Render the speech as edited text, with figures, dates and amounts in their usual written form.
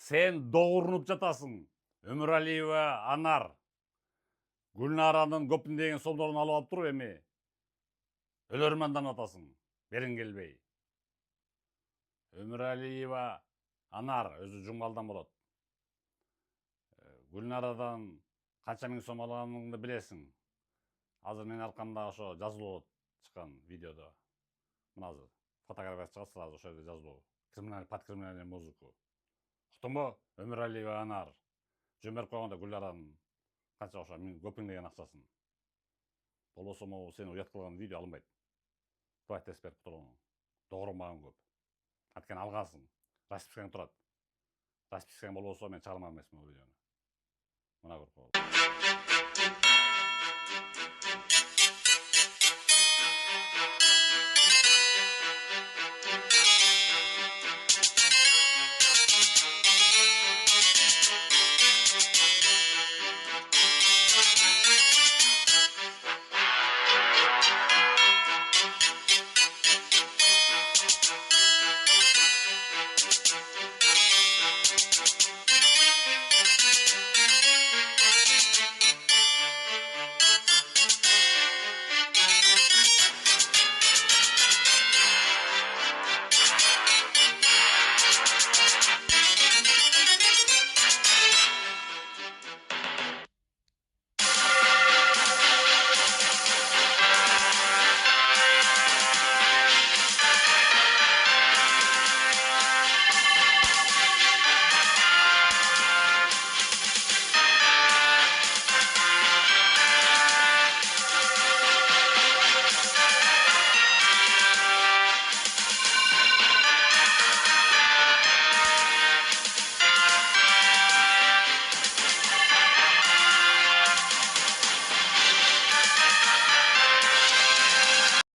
Сен doğurunup жатасың. Өмүралиева Анар. Гүлнаранын көпүндөгөн сомдорун алып алып туруп эми өлөрмандан атасың. Бериң келбей. Өмүралиева Анар өзү жумгалдан болот. Гүлнарадан канча миң сом алганыңды билесиң. Азыр менин аркамда ошо жазылып чыккан видеодо. Мына азыр фотография чыгат сразу ошо жерде жазылуу. Под криминальную музыку. Уктуңбу? Өмүралиева Анар. Жөн берип койгондо Гүлнаранын канча ошо көп миңдеген акчасын. Болбосо могу сени уят кылган видео алынбайт. Давай тест берип туруң. Doğурмаган көп. Анткени алгансың. Распискаң турат. Распискаң болбосо мен чыгармак эмесмин бул видеону. Мына көрүп кой.